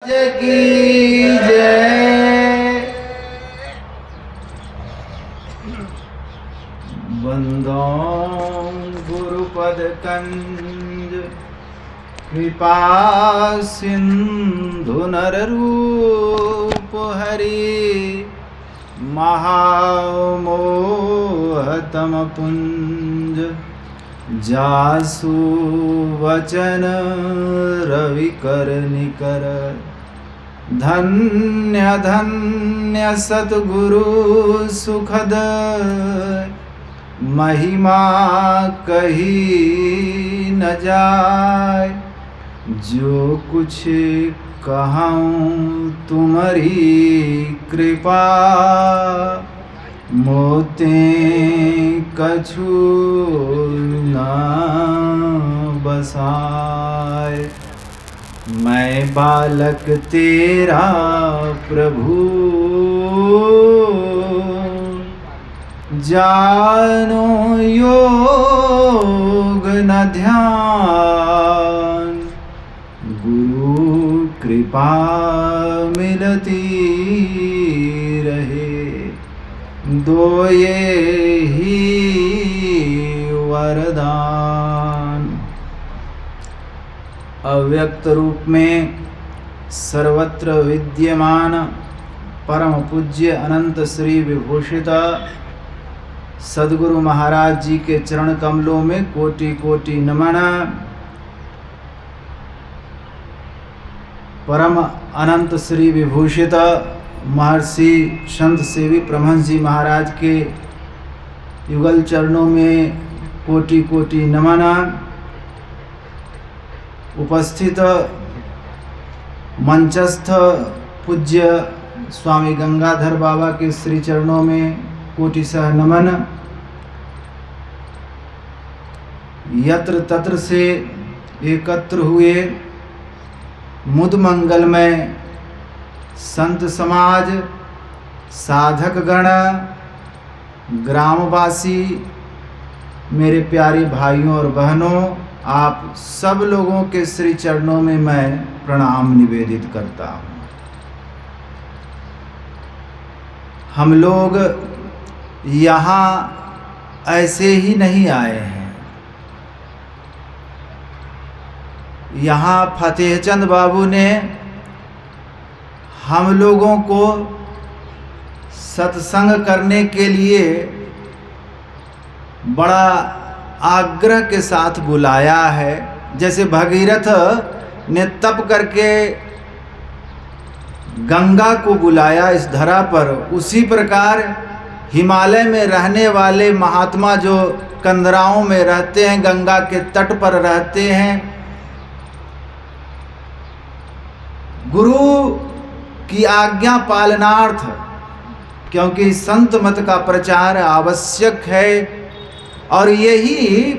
जय की जय। बंदो गुरुपद कंज कृपा सिंधु नर रूप हरि महामोहतम पुंज जासु वचन रविकर निकर धन्य धन्य सतगुरु सुखद महिमा कही न जाय। जो कुछ कहूँ तुम्हारी कृपा मोते कछु न बसाए। मैं बालक तेरा प्रभु जानो योग न ध्यान। गुरु कृपा मिलती रहे दो ये ही वरदान। अव्यक्त रूप में सर्वत्र विद्यमान परम पूज्य अनंत श्री विभूषित सद्गुरु महाराज जी के चरण कमलों में कोटि कोटि नमन। परम अनंत श्री विभूषित महर्षि संत सेवी परमहंस जी महाराज के युगल चरणों में कोटि कोटि नमन। उपस्थित मंचस्थ पूज्य स्वामी गंगाधर बाबा के श्री चरणों में कोटि सह नमन। यत्र तत्र से एकत्र हुए मुद मंगलमय संत समाज, साधक गण, ग्रामवासी, मेरे प्यारे भाइयों और बहनों, आप सब लोगों के श्री चरणों में मैं प्रणाम निवेदित करता हूँ। हम लोग यहाँ ऐसे ही नहीं आए हैं। यहाँ फतेहचंद बाबू ने हम लोगों को सत्संग करने के लिए बड़ा आग्रह के साथ बुलाया है। जैसे भगीरथ ने तप करके गंगा को बुलाया इस धरा पर, उसी प्रकार हिमालय में रहने वाले महात्मा जो कंदराओं में रहते हैं, गंगा के तट पर रहते हैं, गुरु की आज्ञा पालनार्थ, क्योंकि संत मत का प्रचार आवश्यक है। और यही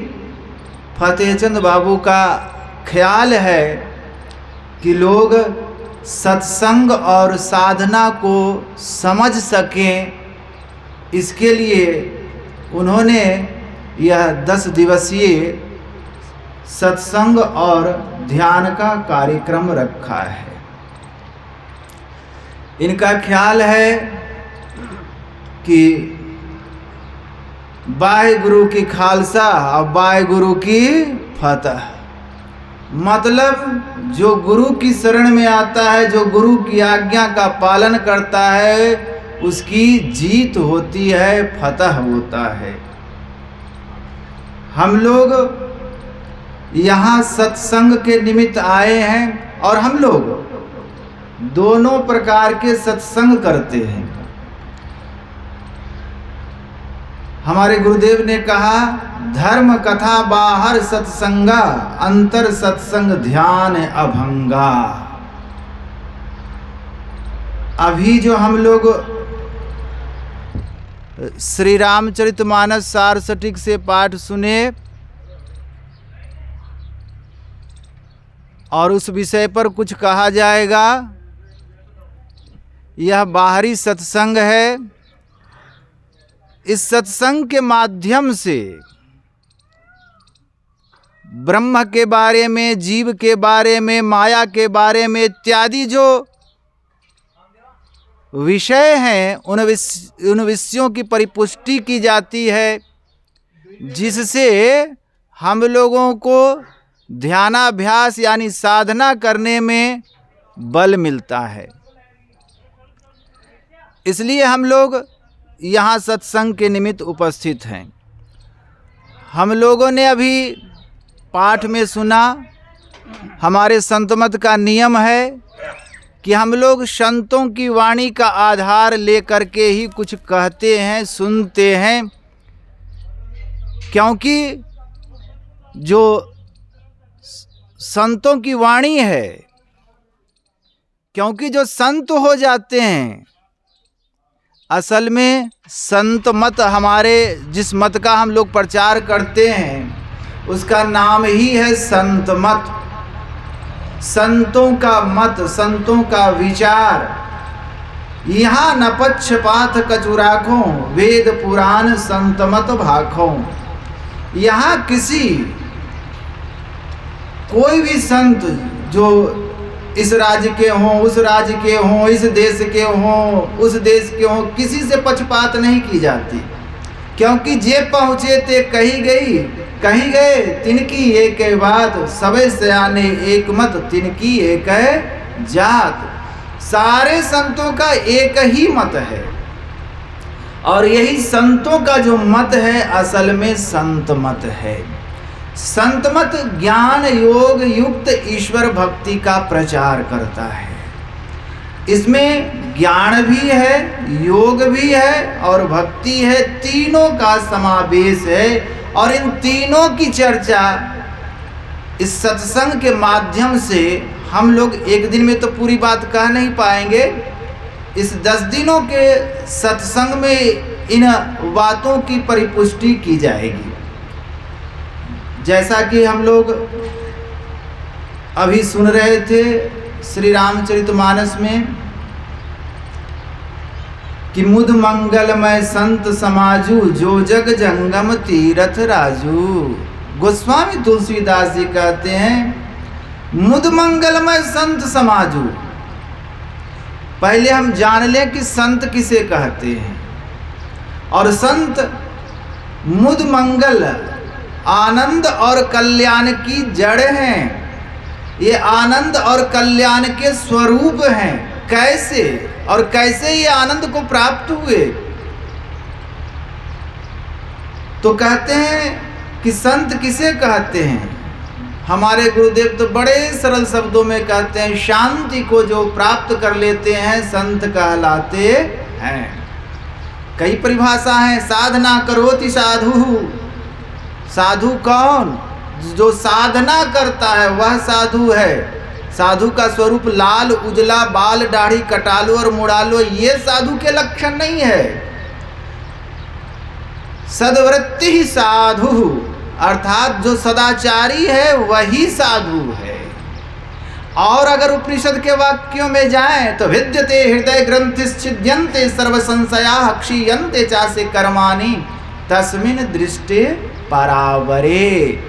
फतेहचंद बाबू का ख्याल है कि लोग सत्संग और साधना को समझ सकें। इसके लिए उन्होंने यह 10 दिवसीय सत्संग और ध्यान का कार्यक्रम रखा है। इनका ख्याल है कि बाय गुरु की खालसा और बाय गुरु की फतह। मतलब जो गुरु की शरण में आता है, जो गुरु की आज्ञा का पालन करता है, उसकी जीत होती है, फतह होता है। हम लोग यहाँ सत्संग के निमित्त आए हैं और हम लोग दोनों प्रकार के सत्संग करते हैं। हमारे गुरुदेव ने कहा, धर्म कथा बाहर सत्संगा, अंतर सत्संग ध्यान अभंगा। अभी जो हम लोग श्री रामचरितमानस सार सटीक से पाठ सुने और उस विषय पर कुछ कहा जाएगा, यह बाहरी सत्संग है। इस सत्संग के माध्यम से ब्रह्म के बारे में, जीव के बारे में, माया के बारे में इत्यादि जो विषय हैं उन विषयों की परिपुष्टि की जाती है, जिससे हम लोगों को ध्यानाभ्यास यानी साधना करने में बल मिलता है। इसलिए हम लोग यहाँ सत्संग के निमित्त उपस्थित हैं। हम लोगों ने अभी पाठ में सुना, हमारे संत मत का नियम है कि हम लोग संतों की वाणी का आधार लेकर के ही कुछ कहते हैं, सुनते हैं, क्योंकि जो संतों की वाणी है, क्योंकि जो संत हो जाते हैं, असल में संत मत हमारे जिस मत का हम लोग प्रचार करते हैं उसका नाम ही है संत मत। संतों का मत, संतों का विचार, यहाँ न पक्षपात कछु राखों, वेद पुराण संत मत भाखों। यहाँ कोई भी संत जो इस राज्य के हों, उस राज्य के हों, इस देश के हों, उस देश के हों, किसी से पक्षपात नहीं की जाती, क्योंकि जे पहुँचे ते कही गए तिनकी एक बात, सबे सयाने एक मत तिनकी एक जात। सारे संतों का एक ही मत है और यही संतों का जो मत है असल में संत मत है। संत मत ज्ञान योग युक्त ईश्वर भक्ति का प्रचार करता है। इसमें ज्ञान भी है, योग भी है और भक्ति है, तीनों का समावेश है। और इन तीनों की चर्चा इस सत्संग के माध्यम से हम लोग एक दिन में तो पूरी बात कह नहीं पाएंगे। इस 10 दिनों के सत्संग में इन बातों की परिपुष्टि की जाएगी। जैसा कि हम लोग अभी सुन रहे थे श्री रामचरितमानस में कि मुद मंगलमय संत समाजू, जो जग जंगम तीरथ राजू। गोस्वामी तुलसीदास जी कहते हैं मुद मंगलमय संत समाजू। पहले हम जान लें कि संत किसे कहते हैं। और संत मुद मंगल, आनंद और कल्याण की जड़ हैं। ये आनंद और कल्याण के स्वरूप हैं। कैसे और कैसे ये आनंद को प्राप्त हुए? तो कहते हैं कि संत किसे कहते हैं। हमारे गुरुदेव तो बड़े सरल शब्दों में कहते हैं, शांति को जो प्राप्त कर लेते हैं संत कहलाते हैं। कई परिभाषा हैं। साधना करोति साधु। साधु कौन? जो साधना करता है वह साधु है। साधु का स्वरूप लाल उजला, बाल दाढ़ी कटा लो और मुड़ा लो, ये साधु के लक्षण नहीं है। सद्वृत्ति ही साधु, अर्थात जो सदाचारी है वही साधु है। और अगर उपनिषद के वाक्यों में जाएं तो विद्यते हृदय ग्रंथिश्छिद्यन्ते सर्व संशया क्षीयन्ते चासे कर्माणि तस्मिन् दृष्टे परावरे।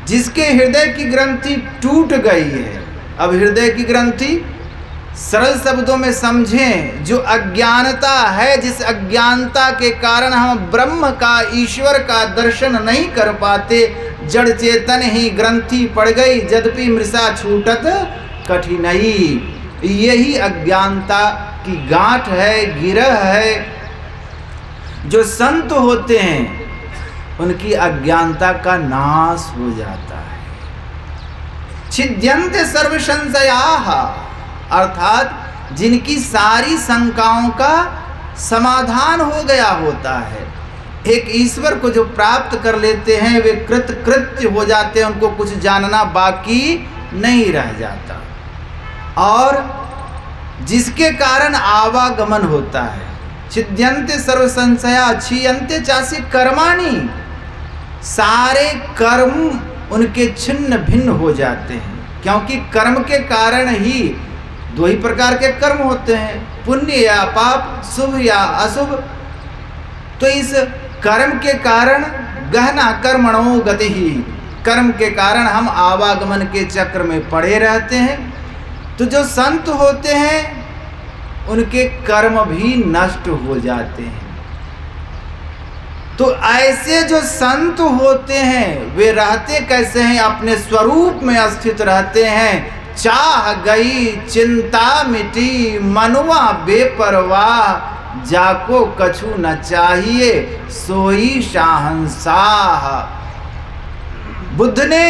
जिसके हृदय की ग्रंथि टूट गई है, अब हृदय की ग्रंथि सरल शब्दों में समझें, जो अज्ञानता है, जिस अज्ञानता के कारण हम ब्रह्म का, ईश्वर का दर्शन नहीं कर पाते, जड़ चेतन ही ग्रंथि पड़ गई, यद्यपि मृषा छूटत कठिनाई। यही अज्ञानता की गांठ है, गिरह है। जो संत होते हैं उनकी अज्ञानता का नाश हो जाता है। छिद्यन्ते सर्व संशयाः, अर्थात जिनकी सारी शंकाओं का समाधान हो गया होता है। एक ईश्वर को जो प्राप्त कर लेते हैं वे कृत्य हो जाते हैं, उनको कुछ जानना बाकी नहीं रह जाता। और जिसके कारण आवागमन होता है। छिद्यन्ते सर्व संशया क्षीयन्ते चासे कर्माणि, सारे कर्म उनके छिन्न भिन्न हो जाते हैं। क्योंकि कर्म के कारण ही 2 ही प्रकार के कर्म होते हैं, पुण्य या पाप, शुभ या अशुभ। तो इस कर्म के कारण गहना कर्मणो गति ही, कर्म के कारण हम आवागमन के चक्र में पड़े रहते हैं। तो जो संत होते हैं उनके कर्म भी नष्ट हो जाते हैं। तो ऐसे जो संत होते हैं वे रहते कैसे हैं? अपने स्वरूप में स्थित रहते हैं। चाह गई चिंता मिटी मनुआ बेपरवाह, जाको कछु न चाहिए सोई शाहंशाह। बुद्ध ने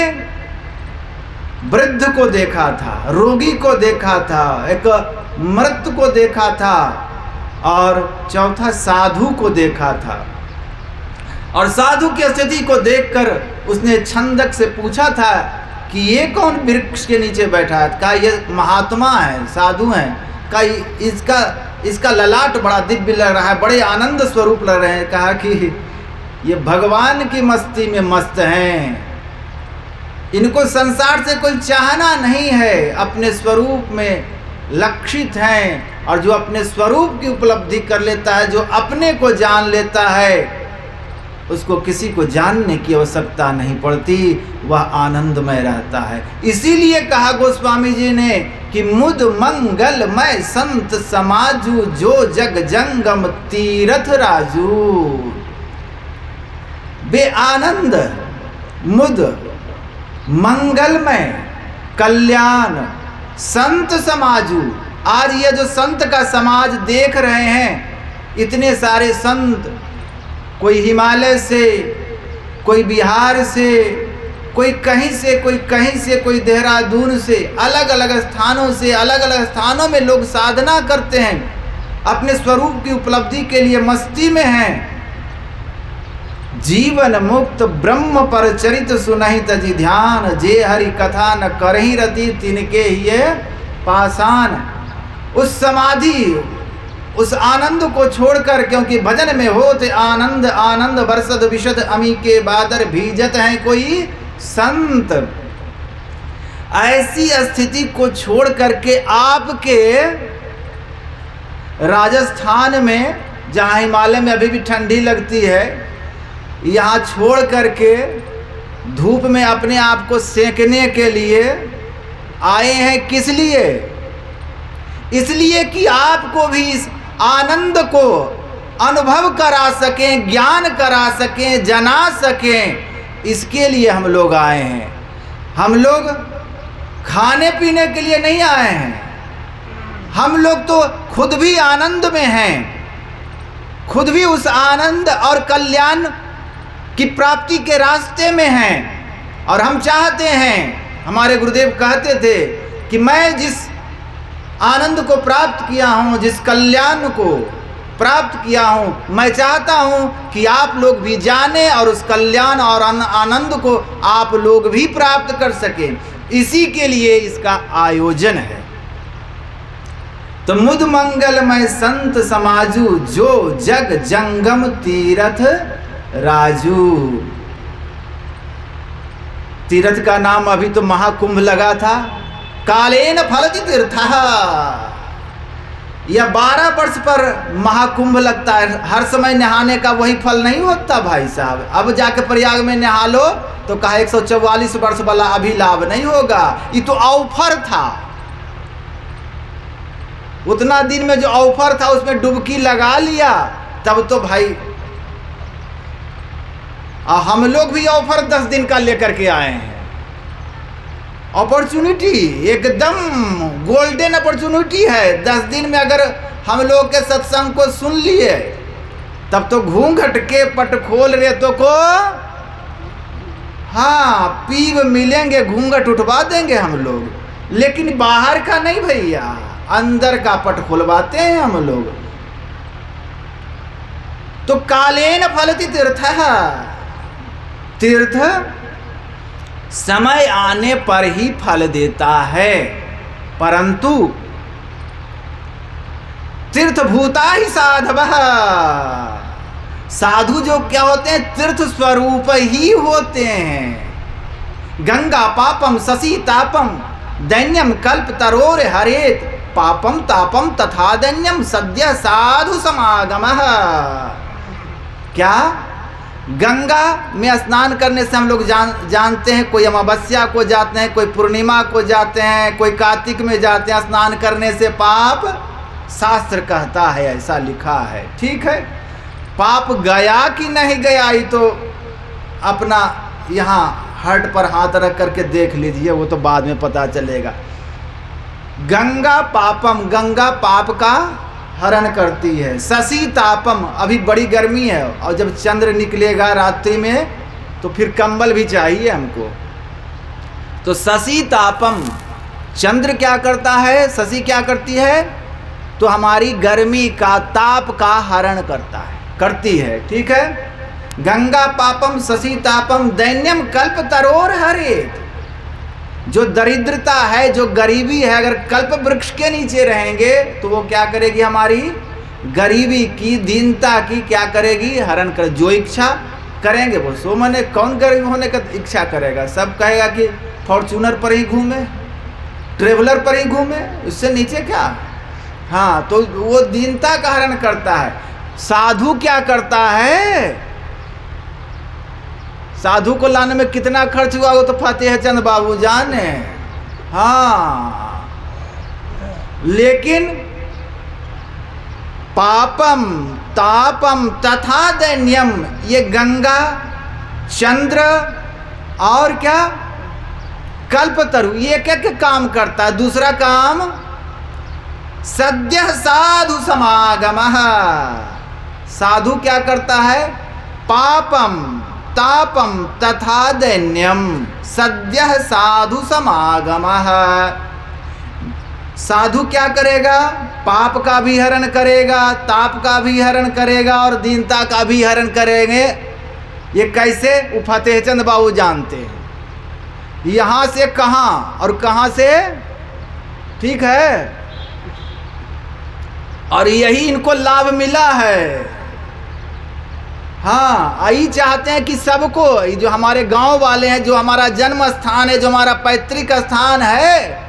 वृद्ध को देखा था, रोगी को देखा था, एक मृत को देखा था, और चौथा साधु को देखा था। और साधु की स्थिति को देखकर उसने छंदक से पूछा था कि ये कौन वृक्ष के नीचे बैठा है? कहा ये महात्मा है, साधु है। कहा इसका ललाट बड़ा दिव्य लग रहा है, बड़े आनंद स्वरूप लग रहे हैं। कहा कि ये भगवान की मस्ती में मस्त हैं, इनको संसार से कोई चाहना नहीं है, अपने स्वरूप में लक्षित हैं। और जो अपने स्वरूप की उपलब्धि कर लेता है, जो अपने को जान लेता है, उसको किसी को जानने की आवश्यकता नहीं पड़ती, वह आनंदमय रहता है। इसीलिए कहा गोस्वामी जी ने कि मुद मंगलमय संत समाजू, जो जग जंगम तीरथ राजू। बे आनंद मुद मंगलमय कल्याण संत समाजू। आज ये जो संत का समाज देख रहे हैं, इतने सारे संत, कोई हिमालय से, कोई बिहार से, कोई कहीं से, कोई कहीं से, कोई देहरादून से, अलग अलग स्थानों से, अलग अलग स्थानों में लोग साधना करते हैं, अपने स्वरूप की उपलब्धि के लिए मस्ती में हैं। जीवन मुक्त ब्रह्म पर चरित सुनहि तजि ध्यान, जे हरि कथा न करहि रति तिनके हिये पाषाण। उस समाधि, उस आनंद को छोड़कर, क्योंकि भजन में होते आनंद आनंद बरसद विशद अमी के बादर भीजत हैं कोई संत। ऐसी स्थिति को छोड़ करके आपके राजस्थान में, जहाँ हिमालय में अभी भी ठंडी लगती है, यहाँ छोड़ करके धूप में अपने आप को सेंकने के लिए आए हैं। किस लिए? इसलिए कि आपको भी इस आनंद को अनुभव करा सकें, ज्ञान करा सकें, जना सकें, इसके लिए हम लोग आए हैं। हम लोग खाने पीने के लिए नहीं आए हैं। हम लोग तो खुद भी आनंद में हैं, खुद भी उस आनंद और कल्याण की प्राप्ति के रास्ते में हैं। और हम चाहते हैं, हमारे गुरुदेव कहते थे कि मैं जिस आनंद को प्राप्त किया हूँ, जिस कल्याण को प्राप्त किया हूँ, मैं चाहता हूँ कि आप लोग भी जानें और उस कल्याण और आनंद को आप लोग भी प्राप्त कर सकें। इसी के लिए इसका आयोजन है। तो मुद मंगलमय संत समाजू, जो जग जंगम तीरथ राजू। तीर्थ का नाम अभी तो महाकुंभ लगा था। कालेन फलति तीर्थः, यह 12 वर्ष पर महाकुंभ लगता है। हर समय नहाने का वही फल नहीं होता भाई साहब। अब जाके प्रयाग में नहा लो तो कहा 144 वर्ष वाला अभी लाभ नहीं होगा। ये तो ऑफर था, उतना दिन में जो ऑफर था उसमें डुबकी लगा लिया, तब तो भाई हम लोग भी ऑफर 10 दिन का लेकर के आए हैं। अपॉर्चुनिटी एकदम गोल्डन अपॉर्चुनिटी है। 10 दिन में अगर हम लोग के सत्संग को सुन लिए, तब तो घूंघट के पट खोल रेतों को, हाँ, पीव मिलेंगे, घूंघट उठवा देंगे हम लोग। लेकिन बाहर का नहीं भैया, अंदर का पट खुलवाते हैं हम लोग। तो कालेन फलति तीर्थः, तीर्थ समय आने पर ही फल देता है, परंतु तीर्थभूता ही साधवः, साधु जो क्या होते हैं, तीर्थ स्वरूप ही होते हैं। गंगा पापम शशि तापम दैन्यम कल्प तरोर हरेत, पापम तापम तथा दैन्यम सद्य साधु समागमः। क्या गंगा में स्नान करने से हम लोग जानते हैं, कोई अमावस्या को जाते हैं, कोई पूर्णिमा को जाते हैं, कोई कार्तिक में जाते हैं। स्नान करने से पाप, शास्त्र कहता है, ऐसा लिखा है। ठीक है, पाप गया कि नहीं गया ये तो अपना यहाँ हट पर हाथ रख करके देख लीजिए, वो तो बाद में पता चलेगा। गंगा पापम, गंगा पाप का हरण करती है। शशि तापम, अभी बड़ी गर्मी है और जब चंद्र निकलेगा रात्रि में तो फिर कंबल भी चाहिए हमको। तो शशि तापम, चंद्र क्या करता है, शशि क्या करती है, तो हमारी गर्मी का, ताप का हरण करती है। ठीक है, गंगा पापम शशि तापम दैन्यम कल्प तरोर हरेत। जो दरिद्रता है, जो गरीबी है, अगर कल्प वृक्ष के नीचे रहेंगे तो वो क्या करेगी, हमारी गरीबी की, दीनता की क्या करेगी, हरण कर। जो इच्छा करेंगे वो सो मने। कौन गरीब होने का इच्छा करेगा? सब कहेगा कि फॉर्चूनर पर ही घूमे, ट्रेवलर पर ही घूमे, उससे नीचे क्या। हाँ, तो वो दीनता का हरण करता है। साधु क्या करता है, साधु को लाने में कितना खर्च हुआ वो तो फतेह चंद बाबू जाने। हाँ, लेकिन पापम तापम तथा दैन्यम, ये गंगा, चंद्र और क्या, कल्पतरु, ये क्या क्या काम करता है। दूसरा काम, सद्य साधु समागमः, साधु क्या करता है, पापम तापम तथा दैन्यम सद्य साधु समागमः। साधु क्या करेगा, पाप का भी हरण करेगा, ताप का भी हरण करेगा और दीनता का भी हरण करेंगे। ये कैसे, वो फतेह चंद बाबू जानते हैं। यहाँ से कहाँ और कहाँ से, ठीक है, और यही इनको लाभ मिला है। हाँ, यही चाहते हैं कि सबको, जो हमारे गांव वाले हैं, जो हमारा जन्म स्थान है, जो हमारा पैतृक स्थान है,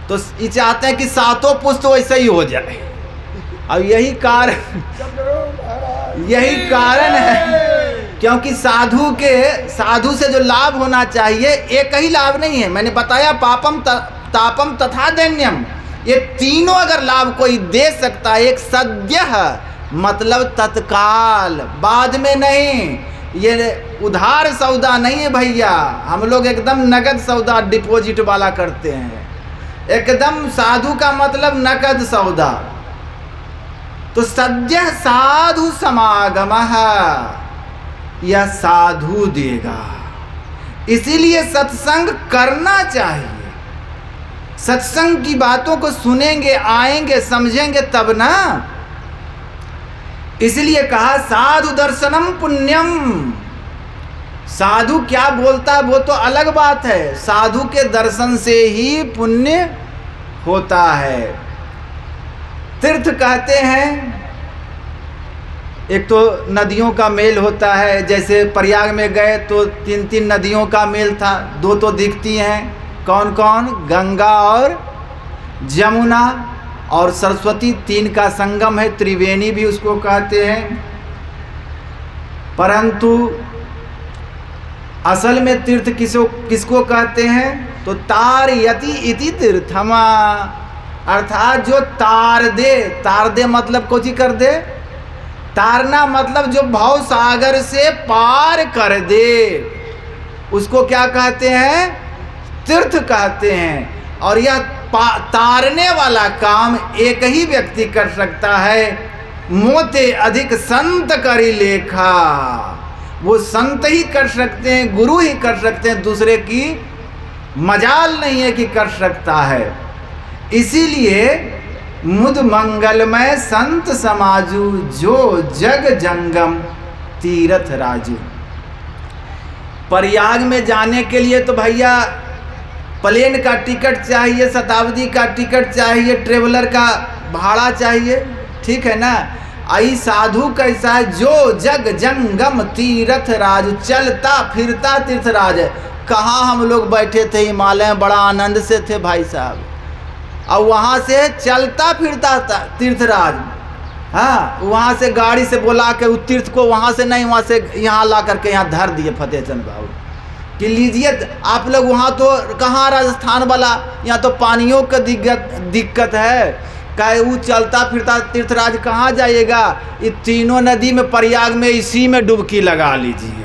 तो ये चाहते हैं कि सातों पुस्त वैसे ही हो जाए। और यही कारण है, क्योंकि साधु से जो लाभ होना चाहिए, एक ही लाभ नहीं है। मैंने बताया पापम तापम तथा दैन्यम, ये तीनों अगर लाभ कोई दे सकता है, एक सद्य मतलब तत्काल, बाद में नहीं। ये उधार सौदा नहीं है भैया, हम लोग एकदम नगद सौदा डिपॉजिट वाला करते हैं। एकदम साधु का मतलब नगद सौदा। तो सद्य साधु समागमः, यह साधु देगा। इसीलिए सत्संग करना चाहिए। सत्संग की बातों को सुनेंगे, आएंगे, समझेंगे तब ना। इसलिए कहा साधु दर्शनम पुण्यम। साधु क्या बोलता है वो तो अलग बात है, साधु के दर्शन से ही पुण्य होता है। तीर्थ कहते हैं, एक तो नदियों का मेल होता है। जैसे प्रयाग में गए तो 3 नदियों का मेल था, 2 तो दिखती हैं। कौन कौन, गंगा और जमुना और सरस्वती, 3 का संगम है, त्रिवेणी भी उसको कहते हैं। परंतु असल में तीर्थ किसको कहते हैं, तो तारयति इति तीर्थमा, अर्थात जो तार दे मतलब कुछ ही कर दे। तारना मतलब जो भव सागर से पार कर दे, उसको क्या कहते हैं, तीर्थ कहते हैं। और यह तारने वाला काम एक ही व्यक्ति कर सकता है, मोते अधिक संत करी लेखा। वो संत ही कर सकते हैं, गुरु ही कर सकते हैं, दूसरे की मजाल नहीं है कि कर सकता है। इसीलिए मुद मंगलमय संत समाजू, जो जग जंगम तीरथ राजू। प्रयाग में जाने के लिए तो भैया प्लेन का टिकट चाहिए, शताब्दी का टिकट चाहिए, ट्रेवलर का भाड़ा चाहिए, ठीक है ना। आई साधु कैसा है, जो जग जंगम तीर्थ राज, चलता फिरता तीर्थराज है। कहाँ हम लोग बैठे थे हिमालय में, बड़ा आनंद से थे भाई साहब, और वहाँ से चलता फिरता तीर्थराज। हाँ, वहाँ से गाड़ी से बोला के उस तीर्थ को वहाँ से नहीं, वहाँ से यहाँ ला करके यहाँ धर दिए फतेहचंद बाबू कि लीजिए आप लोग। वहाँ तो कहाँ राजस्थान वाला, यहाँ तो पानियों का दिक्कत है, कहे वो चलता फिरता तीर्थराज कहाँ जाइएगा, ये तीनों नदी में प्रयाग में इसी में डुबकी लगा लीजिए,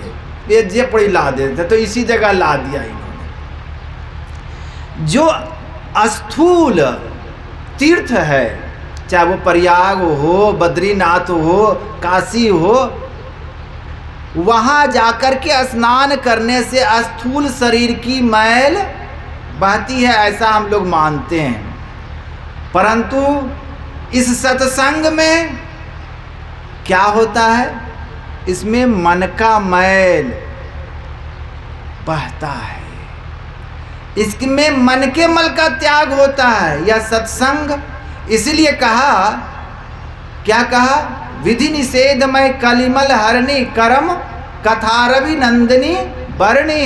ये जे पड़ी ला देते, तो इसी जगह ला दिया इन्होंने। जो स्थूल तीर्थ है, चाहे वो प्रयाग हो, बद्रीनाथ हो, काशी हो, वहाँ जाकर के स्नान करने से स्थूल शरीर की मैल बहती है, ऐसा हम लोग मानते हैं। परंतु इस सत्संग में क्या होता है, इसमें मन का मैल बहता है, इसमें मन के मल का त्याग होता है यह सत्संग। इसलिए कहा, क्या कहा, विधि निषेधमय कलिमल हरणी करम कथारवि नंदिनी बरणी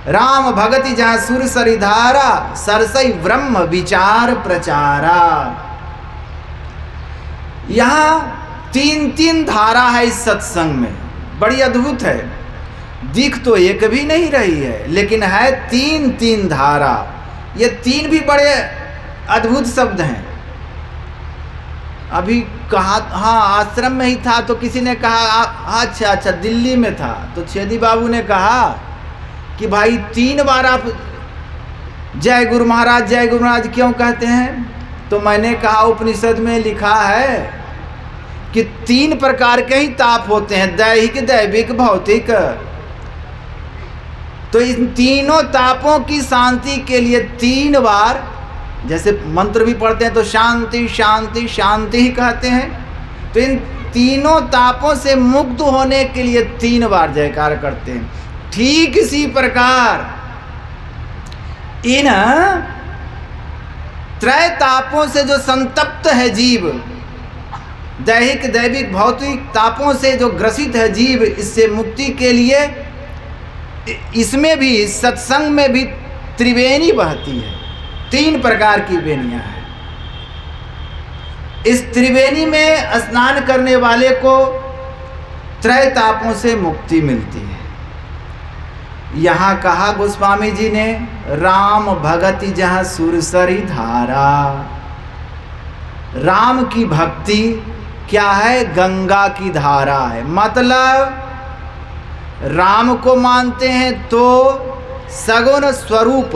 राम भगति जहाँ सुर सरिधारा सरसई ब्रह्म विचार प्रचारा। यहाँ तीन तीन धारा है इस सत्संग में, बड़ी अद्भुत है। दिख तो एक भी नहीं रही है, लेकिन है तीन तीन धारा। ये तीन भी बड़े अद्भुत शब्द हैं। अभी कहा, हाँ आश्रम में ही था तो किसी ने कहा, अच्छा दिल्ली में था, तो छेदी बाबू ने कहा कि भाई 3 बार आप जय गुरु महाराज क्यों कहते हैं? तो मैंने कहा उपनिषद में लिखा है कि 3 प्रकार के ही ताप होते हैं, दैहिक, दैविक, भौतिक। तो इन तीनों तापों की शांति के लिए 3 बार, जैसे मंत्र भी पढ़ते हैं तो शांति शांति शांति ही कहते हैं, तो इन तीनों तापों से मुक्त होने के लिए 3 बार जयकार करते हैं। ठीक इसी प्रकार इन त्रय तापों से जो संतप्त है जीव, दैहिक, दैविक, भौतिक तापों से जो ग्रसित है जीव, इससे मुक्ति के लिए इसमें भी, सत्संग में भी त्रिवेणी बहती है। 3 प्रकार की वेणियां हैं। इस त्रिवेणी में स्नान करने वाले को त्रय तापों से मुक्ति मिलती है। यहाँ कहा गोस्वामी जी ने, राम भगति जहाँ सुरसरी धारा। राम की भक्ति क्या है? गंगा की धारा है। मतलब राम को मानते हैं तो सगुण स्वरूप,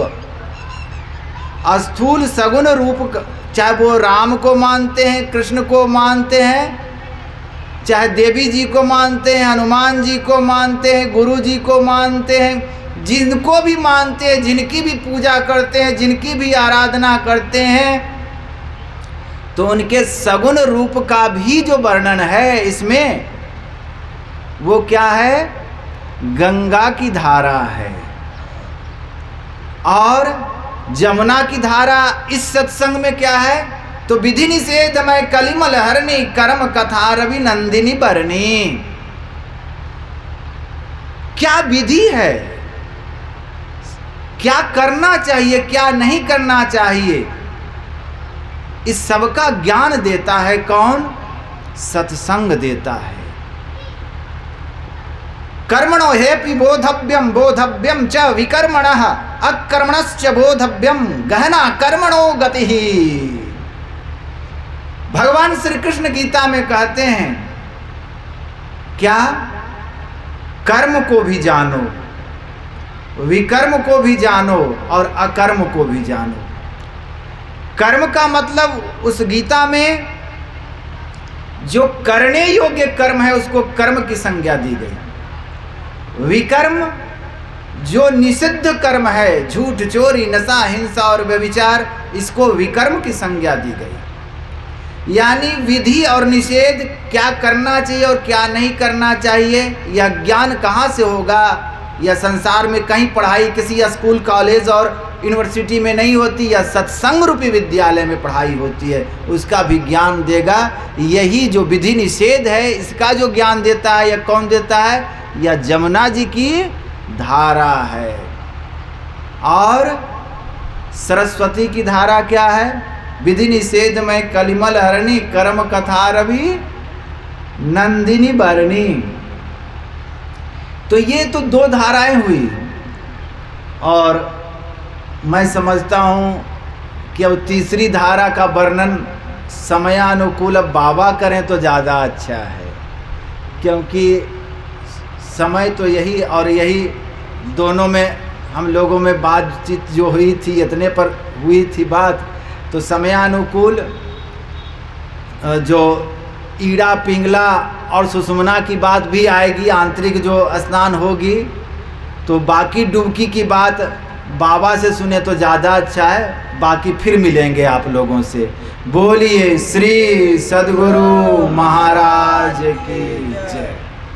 स्थूल सगुण रूप, चाहे वो राम को मानते हैं, कृष्ण को मानते हैं, चाहे देवी जी को मानते हैं, हनुमान जी को मानते हैं, गुरु जी को मानते हैं, जिनको भी मानते हैं, जिनकी भी पूजा करते हैं, जिनकी भी आराधना करते हैं, तो उनके सगुण रूप का भी जो वर्णन है इसमें, वो क्या है? गंगा की धारा है। और जमुना की धारा इस सत्संग में क्या है? तो विधि निषेधमय कलिमल हरणी कर्म कथा रवि नंदिनी बरणी। क्या विधि है, क्या करना चाहिए, क्या नहीं करना चाहिए, इस सब का ज्ञान देता है कौन? सत्संग देता है। कर्मणो हेपि बोधव्यम बोधव्यम च विकर्मणः अकर्मणश्च बोधव्यम गहना कर्मणो गतिः। भगवान श्री कृष्ण गीता में कहते हैं क्या? कर्म को भी जानो, विकर्म को भी जानो और अकर्म को भी जानो। कर्म का मतलब उस गीता में जो करने योग्य कर्म है उसको कर्म की संज्ञा दी गई। विकर्म जो निषिद्ध कर्म है, झूठ, चोरी, नशा, हिंसा और व्यभिचार, इसको विकर्म की संज्ञा दी गई। यानी विधि और निषेध, क्या करना चाहिए और क्या नहीं करना चाहिए, यह ज्ञान कहाँ से होगा? यह संसार में कहीं पढ़ाई किसी स्कूल, कॉलेज और यूनिवर्सिटी में नहीं होती, या सत्संग रूपी विद्यालय में पढ़ाई होती है, उसका भी ज्ञान देगा। यही जो विधि निषेध है इसका जो ज्ञान देता है, यह कौन देता है? यह जमुना जी की धारा है। और सरस्वती की धारा क्या है? विधि निषेध में कलिमल हरणी, कर्म कथा रवि नंदिनी बरणी। तो ये तो दो धाराएं हुई, और मैं समझता हूँ कि अब तीसरी धारा का वर्णन समयानुकूल अब बाबा करें तो ज़्यादा अच्छा है, क्योंकि समय तो यही और यही दोनों में हम लोगों में बातचीत जो हुई थी, इतने पर हुई थी बात। तो समयानुकूल जो ईड़ा पिंगला और सुषुम्ना की बात भी आएगी, आंतरिक जो स्नान होगी। तो बाकी डुबकी की बात बाबा से सुने तो ज़्यादा अच्छा है। बाकी फिर मिलेंगे आप लोगों से। बोलिए श्री सद्गुरु महाराज की।